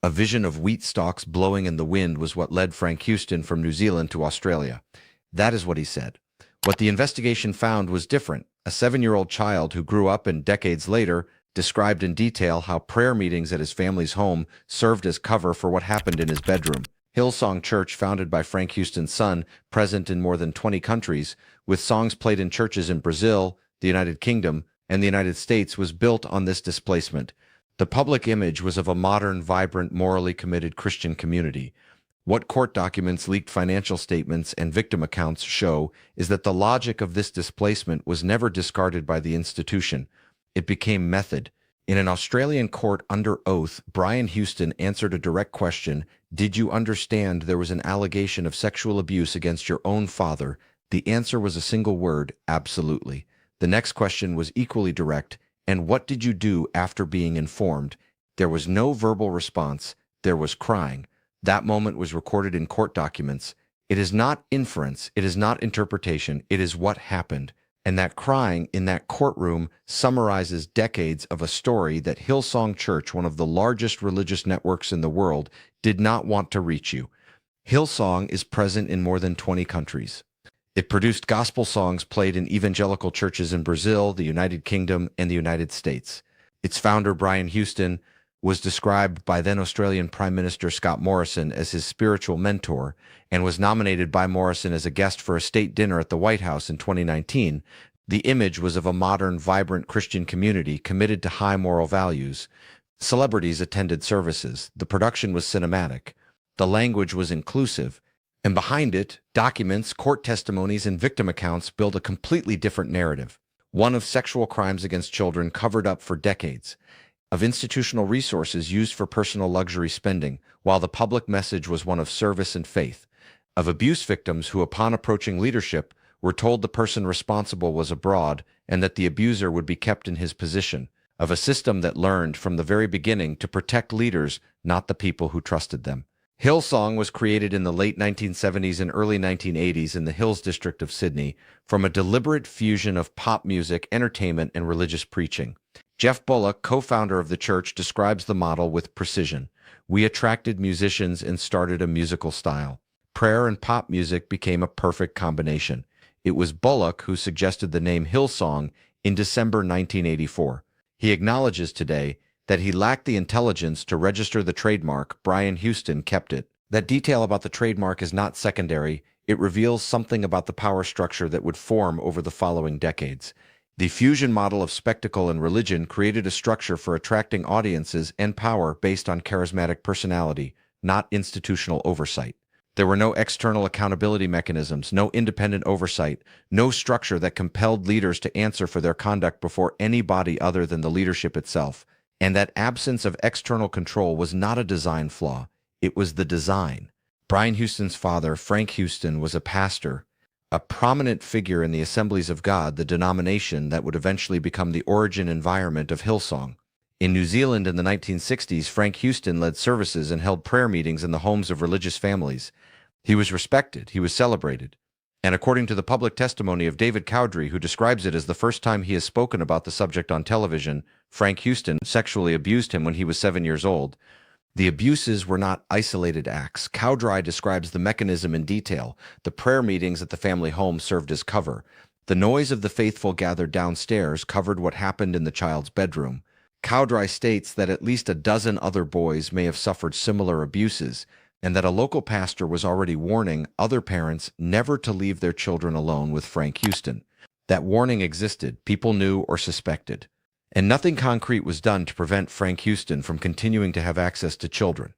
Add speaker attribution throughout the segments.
Speaker 1: A vision of wheat stalks blowing in the wind was what led Frank Houston from New Zealand to Australia. That is what he said. What the investigation found was different. A 7-year-old child who grew up and decades later described in detail how prayer meetings at his family's home served as cover for what happened in his bedroom. Hillsong Church, founded by Frank Houston's son, present in more than 20 countries, with songs played in churches in Brazil, the United Kingdom, and the United States, was built on this displacement. The public image was of a modern, vibrant, morally committed Christian community. What court documents, leaked financial statements, and victim accounts show is that the logic of this displacement was never discarded by the institution. It became method. In an Australian court under oath, Brian Houston answered a direct question: "Did you understand there was an allegation of sexual abuse against your own father?" The answer was a single word: absolutely. The next question was equally direct: "And what did you do after being informed?" There was no verbal response. There was crying. That moment was recorded in court documents. It is not inference. It is not interpretation. It is what happened. And that crying in that courtroom summarizes decades of a story that Hillsong Church, one of the largest religious networks in the world, did not want to reach you. Hillsong is present in more than 20 countries. It produced gospel songs played in evangelical churches in Brazil, the United Kingdom, and the United States. Its founder, Brian Houston, was described by then Australian Prime Minister Scott Morrison as his spiritual mentor, and was nominated by Morrison as a guest for a state dinner at the White House in 2019. The image was of a modern, vibrant Christian community committed to high moral values. Celebrities attended services. The production was cinematic. The language was inclusive. And behind it, documents, court testimonies, and victim accounts build a completely different narrative. One of sexual crimes against children covered up for decades, of institutional resources used for personal luxury spending, while the public message was one of service and faith, of abuse victims who, upon approaching leadership, were told the person responsible was abroad and that the abuser would be kept in his position, of a system that learned from the very beginning to protect leaders, not the people who trusted them. Hillsong was created in the late 1970s and early 1980s in the Hills district of Sydney from a deliberate fusion of pop music, entertainment, and religious preaching. Jeff Bullock, co-founder of the church, describes the model with precision. "We attracted musicians and started a musical style. Prayer and pop music became a perfect combination." It was Bullock who suggested the name Hillsong in December 1984. He acknowledges today that he lacked the intelligence to register the trademark. Brian Houston kept it. That detail about the trademark is not secondary. It reveals something about the power structure that would form over the following decades. The fusion model of spectacle and religion created a structure for attracting audiences and power based on charismatic personality, not institutional oversight. There were no external accountability mechanisms, no independent oversight, no structure that compelled leaders to answer for their conduct before anybody other than the leadership itself. And that absence of external control was not a design flaw. It was the design. Brian Houston's father, Frank Houston, was a pastor, a prominent figure in the Assemblies of God, the denomination that would eventually become the origin environment of Hillsong. In New Zealand in the 1960s, Frank Houston led services and held prayer meetings in the homes of religious families. He was respected. He was celebrated. And according to the public testimony of David Cowdery, who describes it as the first time he has spoken about the subject on television, Frank Houston sexually abused him when he was 7 years old. The abuses were not isolated acts. Cowdery describes the mechanism in detail. The prayer meetings at the family home served as cover. The noise of the faithful gathered downstairs covered what happened in the child's bedroom. Cowdery states that at least a dozen other boys may have suffered similar abuses, and that a local pastor was already warning other parents never to leave their children alone with Frank Houston. That warning existed, people knew or suspected. And nothing concrete was done to prevent Frank Houston from continuing to have access to children.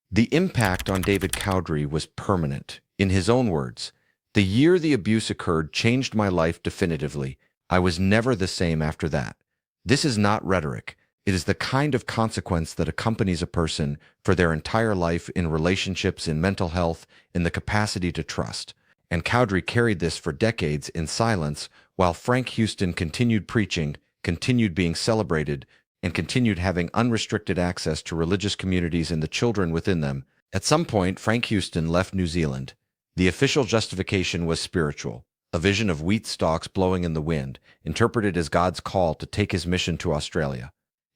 Speaker 1: The impact on David Cowdery was permanent. In his own words, "The year the abuse occurred changed my life definitively. I was never the same after that." This is not rhetoric. It is the kind of consequence that accompanies a person for their entire life in relationships, in mental health, in the capacity to trust. And Cowdery carried this for decades in silence, while Frank Houston continued preaching, continued being celebrated, and continued having unrestricted access to religious communities and the children within them. At some point, Frank Houston left New Zealand. The official justification was spiritual, a vision of wheat stalks blowing in the wind, interpreted as God's call to take his mission to Australia.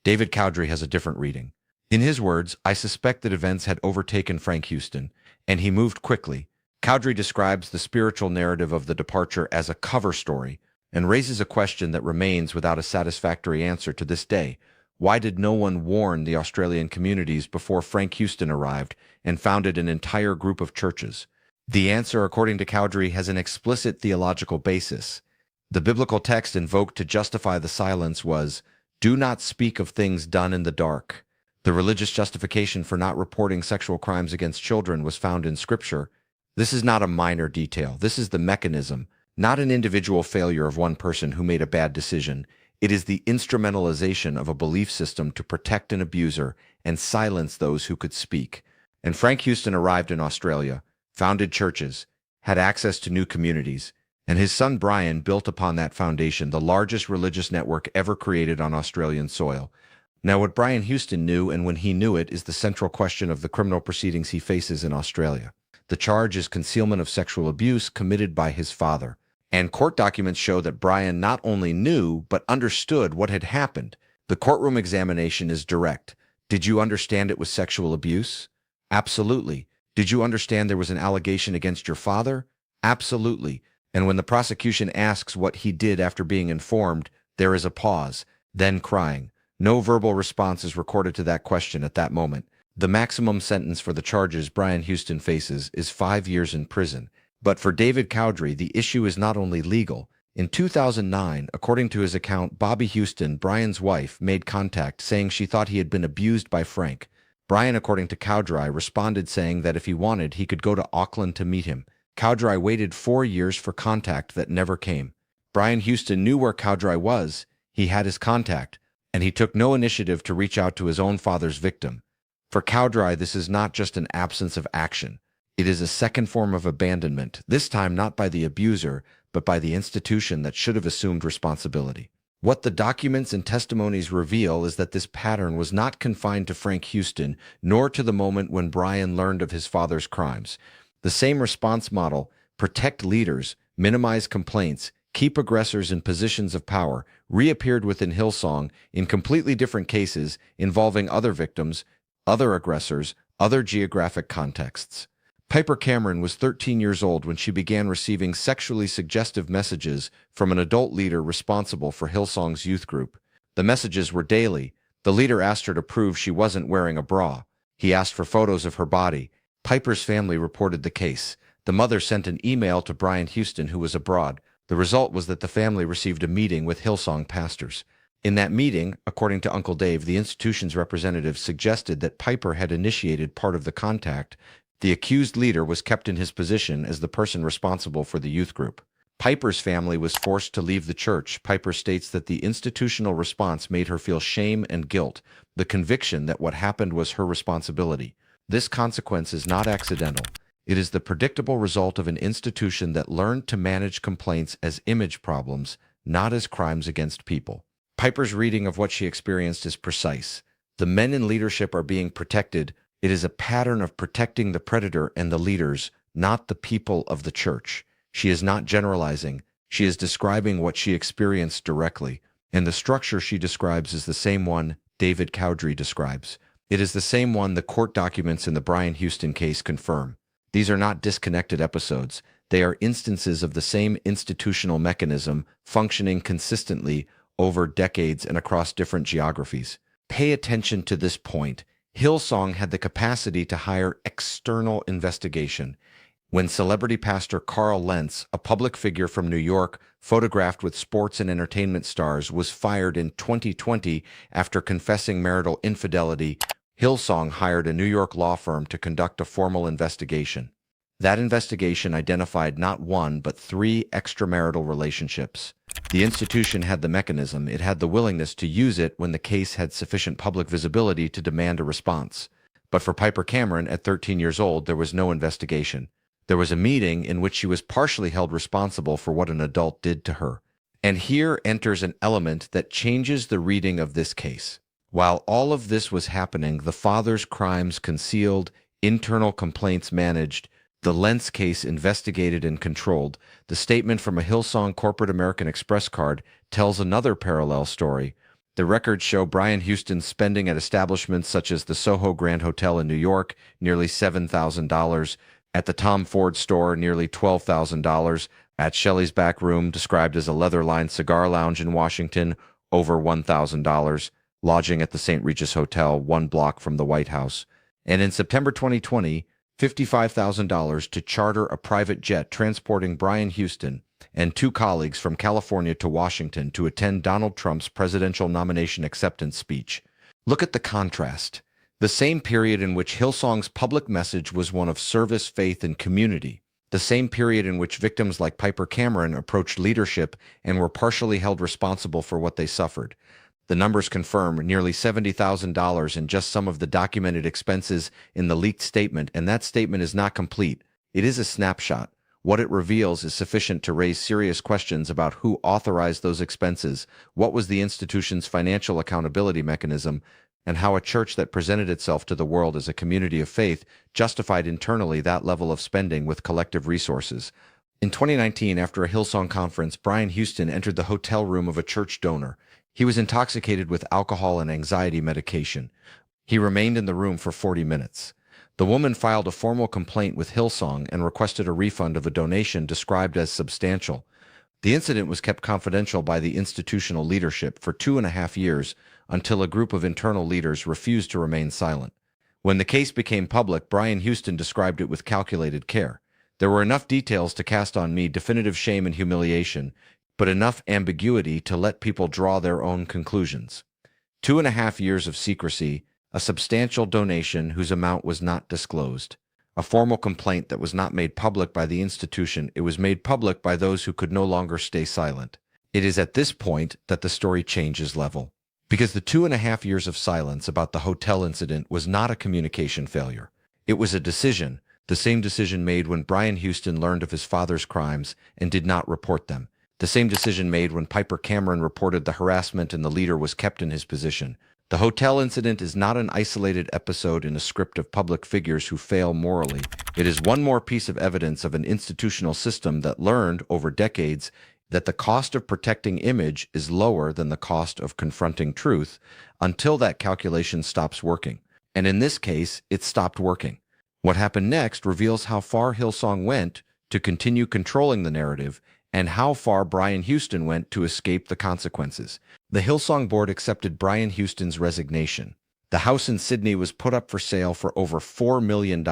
Speaker 1: David Cowdery has a different reading. In his words, "I suspect that events had overtaken Frank Houston, and he moved quickly." Cowdery describes the spiritual narrative of the departure as a cover story and raises a question that remains without a satisfactory answer to this day. Why did no one warn the Australian communities before Frank Houston arrived and founded an entire group of churches? The answer, according to Cowdery, has an explicit theological basis. The biblical text invoked to justify the silence was, "Do not speak of things done in the dark." The religious justification for not reporting sexual crimes against children was found in Scripture. This is not a minor detail. This is the mechanism, not an individual failure of one person who made a bad decision. It is the instrumentalization of a belief system to protect an abuser and silence those who could speak. And Frank Houston arrived in Australia, founded churches, had access to new communities, and his son Brian built upon that foundation the largest religious network ever created on Australian soil. Now, what Brian Houston knew, and when he knew it, is the central question of the criminal proceedings he faces in Australia. The charge is concealment of sexual abuse committed by his father. And court documents show that Brian not only knew, but understood what had happened. The courtroom examination is direct. Did you understand it was sexual abuse? Absolutely. Did you understand there was an allegation against your father? Absolutely. And when the prosecution asks what he did after being informed, there is a pause, then crying. No verbal response is recorded to that question at that moment. The maximum sentence for the charges Brian Houston faces is 5 years in prison. But for David Cowdery, the issue is not only legal. In 2009, according to his account, Bobby Houston, Brian's wife, made contact saying she thought he had been abused by Frank. Brian, according to Cowdery, responded saying that if he wanted, he could go to Auckland to meet him. Cowdery waited 4 years for contact that never came. Brian Houston knew where Cowdery was. He had his contact, and he took no initiative to reach out to his own father's victim. For Cowdery, this is not just an absence of action. It is a second form of abandonment, this time not by the abuser, but by the institution that should have assumed responsibility. What the documents and testimonies reveal is that this pattern was not confined to Frank Houston, nor to the moment when Brian learned of his father's crimes. The same response model, protect leaders, minimize complaints, keep aggressors in positions of power, reappeared within Hillsong in completely different cases involving other victims, other aggressors, other geographic contexts. Piper Cameron was 13 years old when she began receiving sexually suggestive messages from an adult leader responsible for Hillsong's youth group. The messages were daily. The leader asked her to prove she wasn't wearing a bra. He asked for photos of her body. Piper's family reported the case. The mother sent an email to Brian Houston, who was abroad. The result was that the family received a meeting with Hillsong pastors. In that meeting, according to Uncle Dave, the institution's representative suggested that Piper had initiated part of the contact. The accused leader was kept in his position as the person responsible for the youth group. Piper's family was forced to leave the church. Piper states that the institutional response made her feel shame and guilt, the conviction that what happened was her responsibility. This consequence is not accidental. It is the predictable result of an institution that learned to manage complaints as image problems, not as crimes against people. Piper's reading of what she experienced is precise. The men in leadership are being protected. It is a pattern of protecting the predator and the leaders, not the people of the church. She is not generalizing. She is describing what she experienced directly, and the structure she describes is the same one David Cowdery describes. It is the same one the court documents in the Brian Houston case confirm. These are not disconnected episodes. They are instances of the same institutional mechanism functioning consistently over decades and across different geographies. Pay attention to this point. Hillsong had the capacity to hire external investigation. When celebrity pastor Carl Lentz, a public figure from New York, photographed with sports and entertainment stars, was fired in 2020 after confessing marital infidelity, Hillsong hired a New York law firm to conduct a formal investigation. That investigation identified not one, but 3 extramarital relationships. The institution had the mechanism. It had the willingness to use it when the case had sufficient public visibility to demand a response. But for Piper Cameron, at 13 years old, there was no investigation. There was a meeting in which she was partially held responsible for what an adult did to her. And here enters an element that changes the reading of this case. While all of this was happening, the father's crimes concealed, internal complaints managed, the Lentz case investigated and controlled, the statement from a Hillsong corporate American Express card tells another parallel story. The records show Brian Houston's spending at establishments such as the Soho Grand Hotel in New York, nearly $7,000, at the Tom Ford store, nearly $12,000, at Shelley's Back Room, described as a leather-lined cigar lounge in Washington, over $1,000, lodging at the St. Regis Hotel, 1 block from the White House. And in September 2020, $55,000 to charter a private jet transporting Brian Houston and 2 colleagues from California to Washington to attend Donald Trump's presidential nomination acceptance speech. Look at the contrast. The same period in which Hillsong's public message was one of service, faith, and community. The same period in which victims like Piper Cameron approached leadership and were partially held responsible for what they suffered. The numbers confirm nearly $70,000 in just some of the documented expenses in the leaked statement, and that statement is not complete. It is a snapshot. What it reveals is sufficient to raise serious questions about who authorized those expenses, what was the institution's financial accountability mechanism, and how a church that presented itself to the world as a community of faith justified internally that level of spending with collective resources. In 2019, after a Hillsong conference, Brian Houston entered the hotel room of a church donor. He was intoxicated with alcohol and anxiety medication. He remained in the room for 40 minutes. The woman filed a formal complaint with Hillsong and requested a refund of a donation described as substantial. The incident was kept confidential by the institutional leadership for 2.5 years until a group of internal leaders refused to remain silent. When the case became public, Brian Houston described it with calculated care. There were enough details to cast on me definitive shame and humiliation, but enough ambiguity to let people draw their own conclusions. 2.5 years of secrecy, a substantial donation whose amount was not disclosed, a formal complaint that was not made public by the institution. It was made public by those who could no longer stay silent. It is at this point that the story changes level. Because the 2.5 years of silence about the hotel incident was not a communication failure. It was a decision, the same decision made when Brian Houston learned of his father's crimes and did not report them. The same decision made when Piper Cameron reported the harassment and the leader was kept in his position. The hotel incident is not an isolated episode in a script of public figures who fail morally. It is one more piece of evidence of an institutional system that learned over decades that the cost of protecting image is lower than the cost of confronting truth until that calculation stops working. And in this case, it stopped working. What happened next reveals how far Hillsong went to continue controlling the narrative and how far Brian Houston went to escape the consequences. The Hillsong board accepted Brian Houston's resignation. The house in Sydney was put up for sale for over $4 million.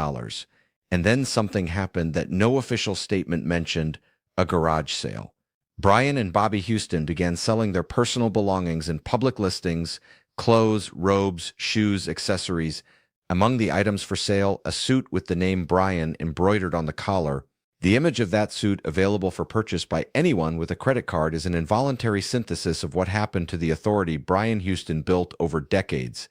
Speaker 1: And then something happened that no official statement mentioned: a garage sale. Brian and Bobby Houston began selling their personal belongings in public listings: clothes, robes, shoes, accessories. Among the items for sale, a suit with the name Brian embroidered on the collar. The image of that suit available for purchase by anyone with a credit card is an involuntary synthesis of what happened to the authority Brian Houston built over decades.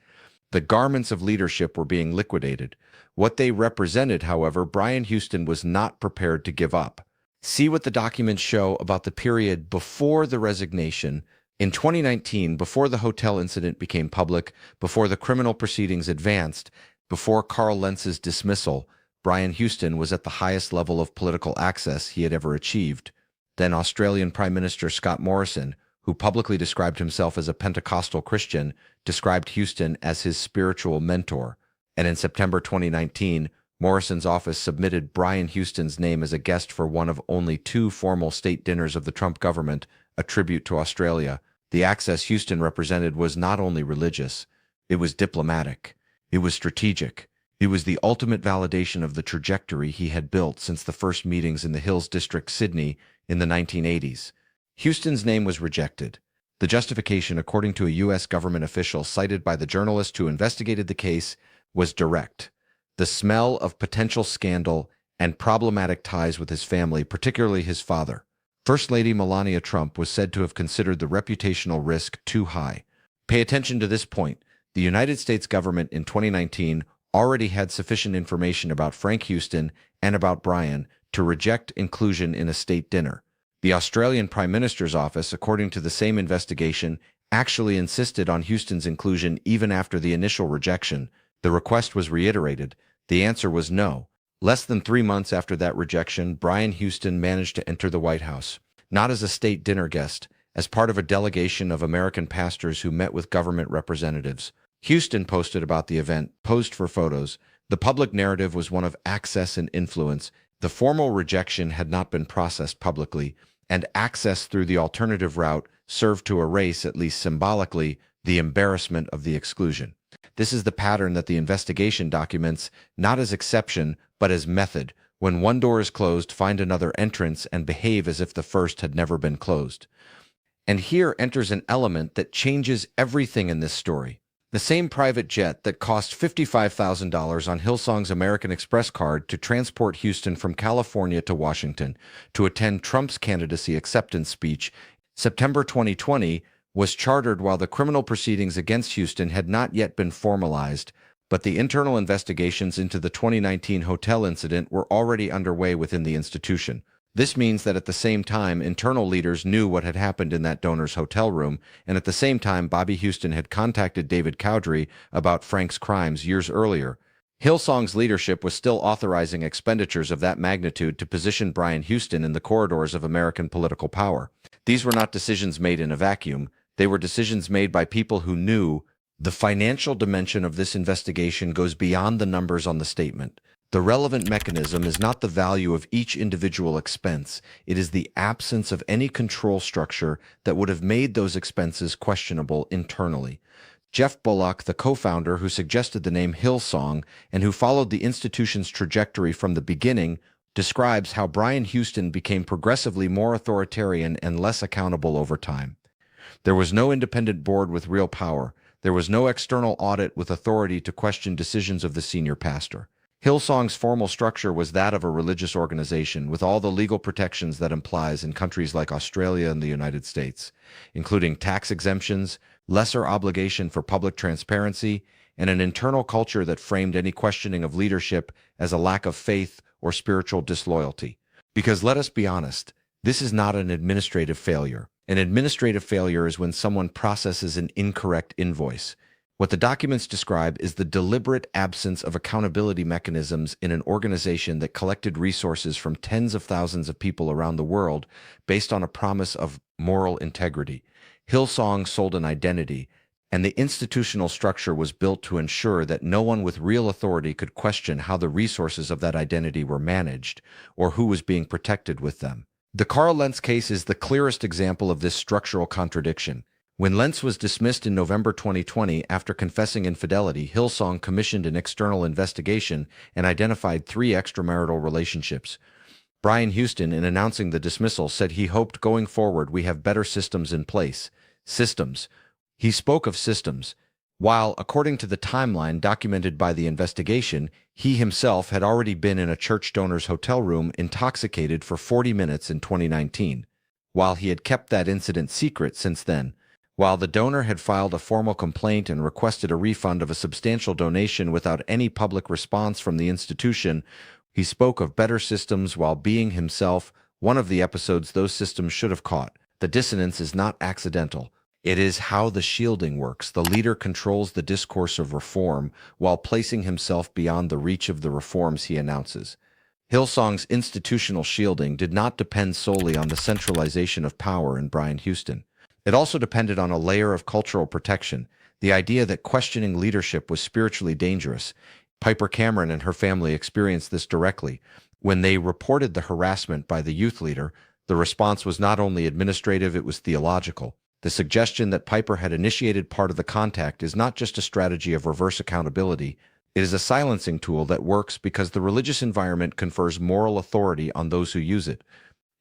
Speaker 1: The garments of leadership were being liquidated. What they represented, however, Brian Houston was not prepared to give up. See what the documents show about the period before the resignation. In 2019, before the hotel incident became public, before the criminal proceedings advanced, before Carl Lentz's dismissal, Brian Houston was at the highest level of political access he had ever achieved. Then Australian Prime Minister Scott Morrison, who publicly described himself as a Pentecostal Christian, described Houston as his spiritual mentor. And in September 2019, Morrison's office submitted Brian Houston's name as a guest for one of only 2 formal state dinners of the Trump government, a tribute to Australia. The access Houston represented was not only religious, it was diplomatic, it was strategic. It was the ultimate validation of the trajectory he had built since the first meetings in the Hills District, Sydney, in the 1980s. Houston's name was rejected. The justification, according to a U.S. government official cited by the journalist who investigated the case, was direct: the smell of potential scandal and problematic ties with his family, particularly his father. First Lady Melania Trump was said to have considered the reputational risk too high. Pay attention to this point. The United States government in 2019 already had sufficient information about Frank Houston and about Brian to reject inclusion in a state dinner. The Australian Prime Minister's office, according to the same investigation, actually insisted on Houston's inclusion even after the initial rejection. The request was reiterated. The answer was no. Less than 3 months after that rejection, Brian Houston managed to enter the White House, not as a state dinner guest, as part of a delegation of American pastors who met with government representatives. Houston posted about the event, posed for photos. The public narrative was one of access and influence. The formal rejection had not been processed publicly, and access through the alternative route served to erase, at least symbolically, the embarrassment of the exclusion. This is the pattern that the investigation documents, not as exception, but as method. When one door is closed, find another entrance and behave as if the first had never been closed. And here enters an element that changes everything in this story. The same private jet that cost $55,000 on Hillsong's American Express card to transport Houston from California to Washington to attend Trump's candidacy acceptance speech, September 2020, was chartered while the criminal proceedings against Houston had not yet been formalized, but the internal investigations into the 2019 hotel incident were already underway within the institution. This means that at the same time, internal leaders knew what had happened in that donor's hotel room, and at the same time, Bobby Houston had contacted David Cowdery about Frank's crimes years earlier. Hillsong's leadership was still authorizing expenditures of that magnitude to position Brian Houston in the corridors of American political power. These were not decisions made in a vacuum. They were decisions made by people who knew. The financial dimension of this investigation goes beyond the numbers on the statement. The relevant mechanism is not the value of each individual expense. It is the absence of any control structure that would have made those expenses questionable internally. Jeff Bullock, the co-founder who suggested the name Hillsong and who followed the institution's trajectory from the beginning, describes how Brian Houston became progressively more authoritarian and less accountable over time. There was no independent board with real power. There was no external audit with authority to question decisions of the senior pastor. Hillsong's formal structure was that of a religious organization with all the legal protections that implies in countries like Australia and the United States, including tax exemptions, lesser obligation for public transparency, and an internal culture that framed any questioning of leadership as a lack of faith or spiritual disloyalty. Because let us be honest, this is not an administrative failure. An administrative failure is when someone processes an incorrect invoice. What the documents describe is the deliberate absence of accountability mechanisms in an organization that collected resources from tens of thousands of people around the world based on a promise of moral integrity. Hillsong sold an identity, and the institutional structure was built to ensure that no one with real authority could question how the resources of that identity were managed or who was being protected with them. The Carl Lentz case is the clearest example of this structural contradiction. When Lentz was dismissed in November 2020 after confessing infidelity, Hillsong commissioned an external investigation and identified 3 extramarital relationships. Brian Houston, in announcing the dismissal, said he hoped going forward we have better systems in place. Systems. He spoke of systems, while, according to the timeline documented by the investigation, he himself had already been in a church donor's hotel room intoxicated for 40 minutes in 2019, while he had kept that incident secret since then. While the donor had filed a formal complaint and requested a refund of a substantial donation without any public response from the institution, he spoke of better systems while being himself one of the episodes those systems should have caught. The dissonance is not accidental. It is how the shielding works. The leader controls the discourse of reform while placing himself beyond the reach of the reforms he announces. Hillsong's institutional shielding did not depend solely on the centralization of power in Brian Houston. It also depended on a layer of cultural protection, the idea that questioning leadership was spiritually dangerous. Piper Cameron and her family experienced this directly. When they reported the harassment by the youth leader, the response was not only administrative, it was theological. The suggestion that Piper had initiated part of the contact is not just a strategy of reverse accountability. It is a silencing tool that works because the religious environment confers moral authority on those who use it.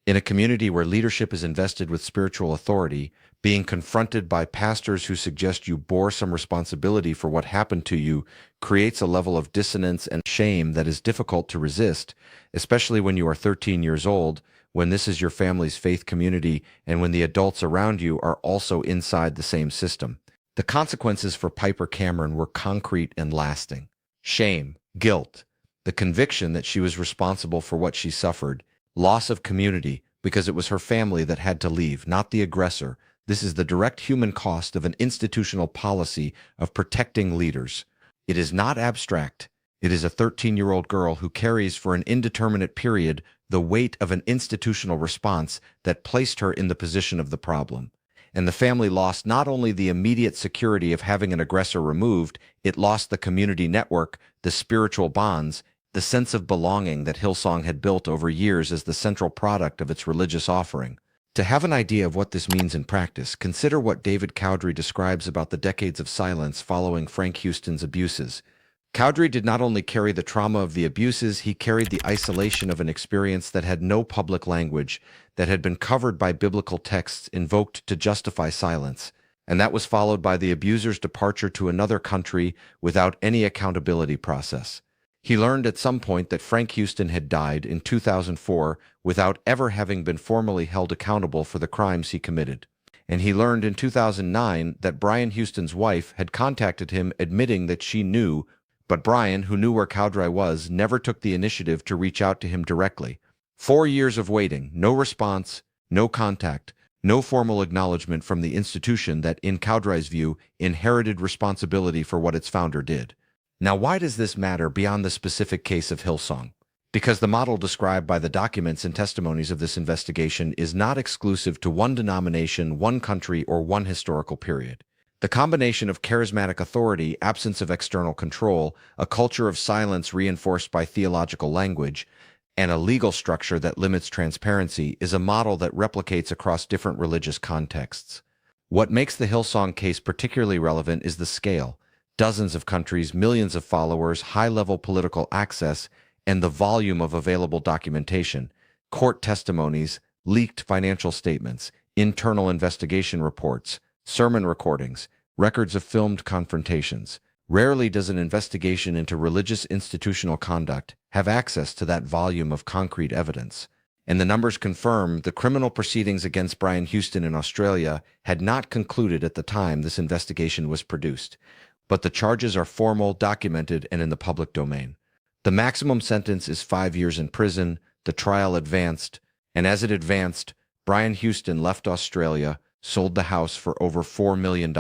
Speaker 1: In a community where leadership is invested with spiritual authority, being confronted by pastors who suggest you bore some responsibility for what happened to you creates a level of dissonance and shame that is difficult to resist, especially when you are 13 years old, when this is your family's faith community, and when the adults around you are also inside the same system. The consequences for Piper Cameron were concrete and lasting. Shame, guilt, the conviction that she was responsible for what she suffered, loss of community because it was her family that had to leave, not the aggressor. This is the direct human cost of an institutional policy of protecting leaders. It is not abstract. It is a 13-year-old girl who carries for an indeterminate period the weight of an institutional response that placed her in the position of the problem. and the family lost not only the immediate security of having an aggressor removed, it lost the community network, the spiritual bonds, the sense of belonging that Hillsong had built over years as the central product of its religious offering. To have an idea of what this means in practice, consider what David Cowdery describes about the decades of silence following Frank Houston's abuses. Cowdery did not only carry the trauma of the abuses, he carried the isolation of an experience that had no public language, that had been covered by biblical texts invoked to justify silence, and that was followed by the abuser's departure to another country without any accountability process. He learned at some point that Frank Houston had died in 2004 without ever having been formally held accountable for the crimes he committed. And he learned in 2009 that Brian Houston's wife had contacted him admitting that she knew, but Brian, who knew where Cowdery was, never took the initiative to reach out to him directly. 4 years of waiting, no response, no contact, no formal acknowledgement from the institution that, in Cowdery's view, inherited responsibility for what its founder did. Now, why does this matter beyond the specific case of Hillsong? Because the model described by the documents and testimonies of this investigation is not exclusive to one denomination, one country, or one historical period. The combination of charismatic authority, absence of external control, a culture of silence reinforced by theological language, and a legal structure that limits transparency is a model that replicates across different religious contexts. What makes the Hillsong case particularly relevant is the scale. Dozens of countries, millions of followers, high-level political access, and the volume of available documentation, court testimonies, leaked financial statements, internal investigation reports, sermon recordings, records of filmed confrontations. Rarely does an investigation into religious institutional conduct have access to that volume of concrete evidence. And the numbers confirm the criminal proceedings against Brian Houston in Australia had not concluded at the time this investigation was produced. But the charges are formal, documented, and in the public domain. The maximum sentence is 5 years in prison. The trial advanced, and as it advanced, Brian Houston left Australia, sold the house for over $4 million,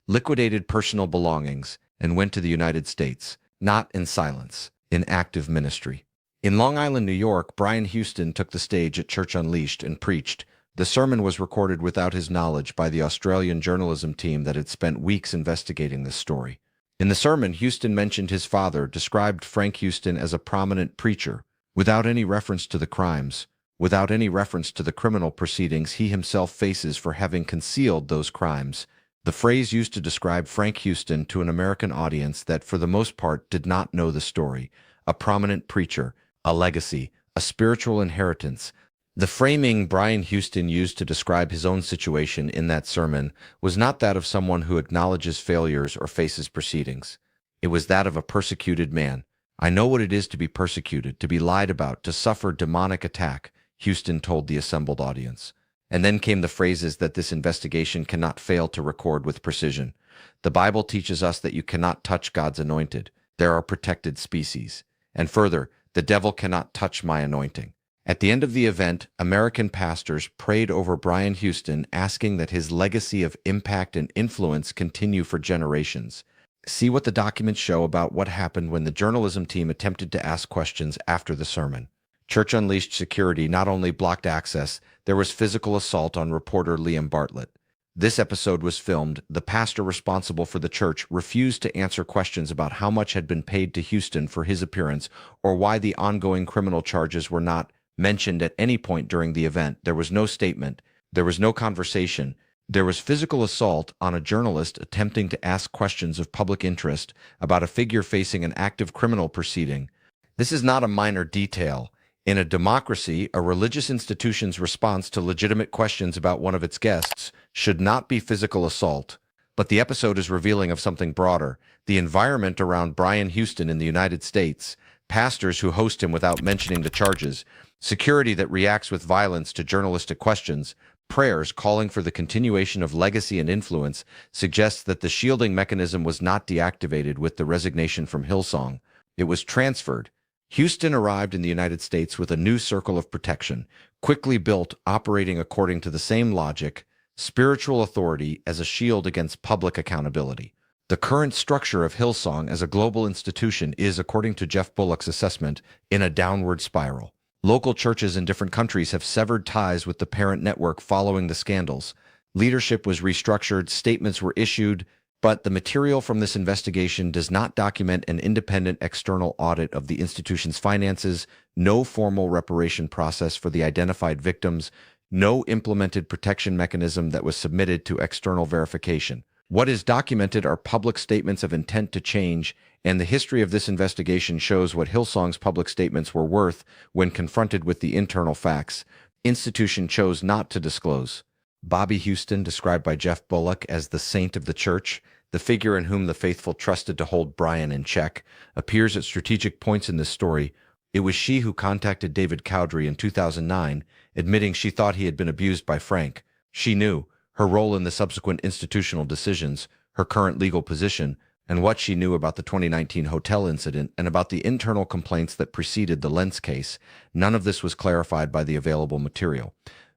Speaker 1: liquidated personal belongings, and went to the United States, not in silence, in active ministry. In Long Island, New York, Brian Houston took the stage at Church Unleashed and preached. The sermon was recorded without his knowledge by the Australian journalism team that had spent weeks investigating this story. In the sermon, Houston mentioned his father, described Frank Houston as a prominent preacher, without any reference to the crimes, without any reference to the criminal proceedings he himself faces for having concealed those crimes. The phrase used to describe Frank Houston to an American audience that, for the most part, did not know the story: a prominent preacher, a legacy, a spiritual inheritance. The framing Brian Houston used to describe his own situation in that sermon was not that of someone who acknowledges failures or faces proceedings. It was that of a persecuted man. "I know what it is to be persecuted, to be lied about, to suffer demonic attack," Houston told the assembled audience. And then came the phrases that this investigation cannot fail to record with precision. "The Bible teaches us that you cannot touch God's anointed. There are protected species." And further, "The devil cannot touch my anointing." At the end of the event, American pastors prayed over Brian Houston, asking that his legacy of impact and influence continue for generations. See what the documents show about what happened when the journalism team attempted to ask questions after the sermon. Church Unleashed security not only blocked access, there was physical assault on reporter Liam Bartlett. This episode was filmed. The pastor responsible for the church refused to answer questions about how much had been paid to Houston for his appearance or why the ongoing criminal charges were not mentioned at any point during the event. There was no statement. There was no conversation. There was physical assault on a journalist attempting to ask questions of public interest about a figure facing an active criminal proceeding. This is not a minor detail. In a democracy, a religious institution's response to legitimate questions about one of its guests should not be physical assault. But the episode is revealing of something broader: the environment around Brian Houston in the United States, pastors who host him without mentioning the charges, security that reacts with violence to journalistic questions, prayers calling for the continuation of legacy and influence suggests that the shielding mechanism was not deactivated with the resignation from Hillsong. It was transferred. Houston arrived in the United States with a new circle of protection, quickly built, operating according to the same logic, spiritual authority as a shield against public accountability. The current structure of Hillsong as a global institution is, according to Jeff Bullock's assessment, in a downward spiral. Local churches in different countries have severed ties with the parent network following the scandals. Leadership was restructured, statements were issued, but the material from this investigation does not document an independent external audit of the institution's finances, no formal reparation process for the identified victims, no implemented protection mechanism that was submitted to external verification. What is documented are public statements of intent to change, and the history of this investigation shows what Hillsong's public statements were worth when confronted with the internal facts. Institution chose not to disclose. Bobby Houston, described by Jeff Bullock as the saint of the church, the figure in whom the faithful trusted to hold Brian in check, appears at strategic points in this story. It was she who contacted David Cowdery in 2009, admitting she thought he had been abused by Frank. She knew her role in the subsequent institutional decisions, her current legal position, and what she knew about the 2019 hotel incident and about the internal complaints that preceded the Lentz case. None of this was clarified by the available material.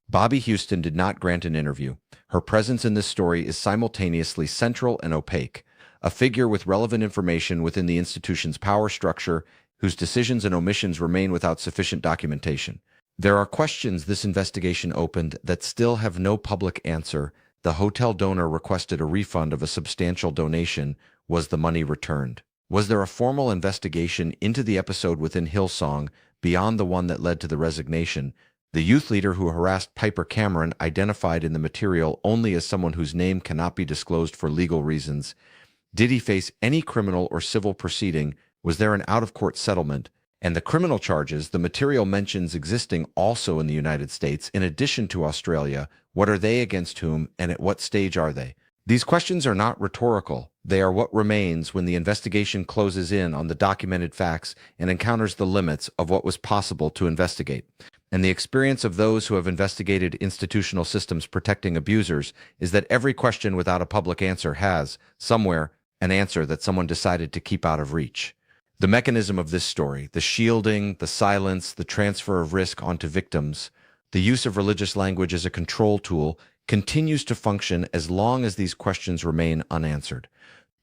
Speaker 1: Bobby Houston did not grant an interview. Her presence in this story is simultaneously central and opaque, a figure with relevant information within the institution's power structure, whose decisions and omissions remain without sufficient documentation. There are questions this investigation opened that still have no public answer. The hotel donor requested a refund of a substantial donation. Was the money returned? Was there a formal investigation into the episode within Hillsong beyond the one that led to the resignation? The youth leader who harassed Piper Cameron, identified in the material only as someone whose name cannot be disclosed for legal reasons. Did he face any criminal or civil proceeding? Was there an out-of-court settlement? And the criminal charges the material mentions existing also in the United States, in addition to Australia, what are they against whom, and at what stage are they? These questions are not rhetorical. They are what remains when the investigation closes in on the documented facts and encounters the limits of what was possible to investigate. And the experience of those who have investigated institutional systems protecting abusers is that every question without a public answer has, somewhere, an answer that someone decided to keep out of reach. The mechanism of this story, the shielding, the silence, the transfer of risk onto victims, the use of religious language as a control tool, continues to function as long as these questions remain unanswered.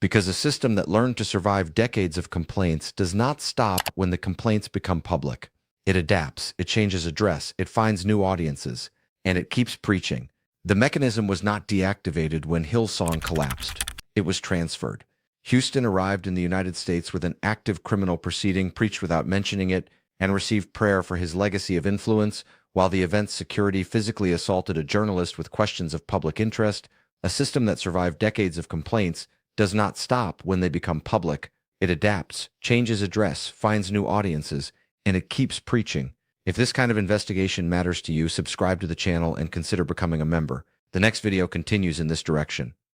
Speaker 1: Because a system that learned to survive decades of complaints does not stop when the complaints become public. It adapts, it changes address, it finds new audiences, and it keeps preaching. The mechanism was not deactivated when Hillsong collapsed. It was transferred. Houston arrived in the United States with an active criminal proceeding, preached without mentioning it, and received prayer for his legacy of influence, while the event's security physically assaulted a journalist with questions of public interest. A system that survived decades of complaints does not stop when they become public. It adapts, changes address, finds new audiences, and it keeps preaching. If this kind of investigation matters to you, subscribe to the channel and consider becoming a member. The next video continues in this direction.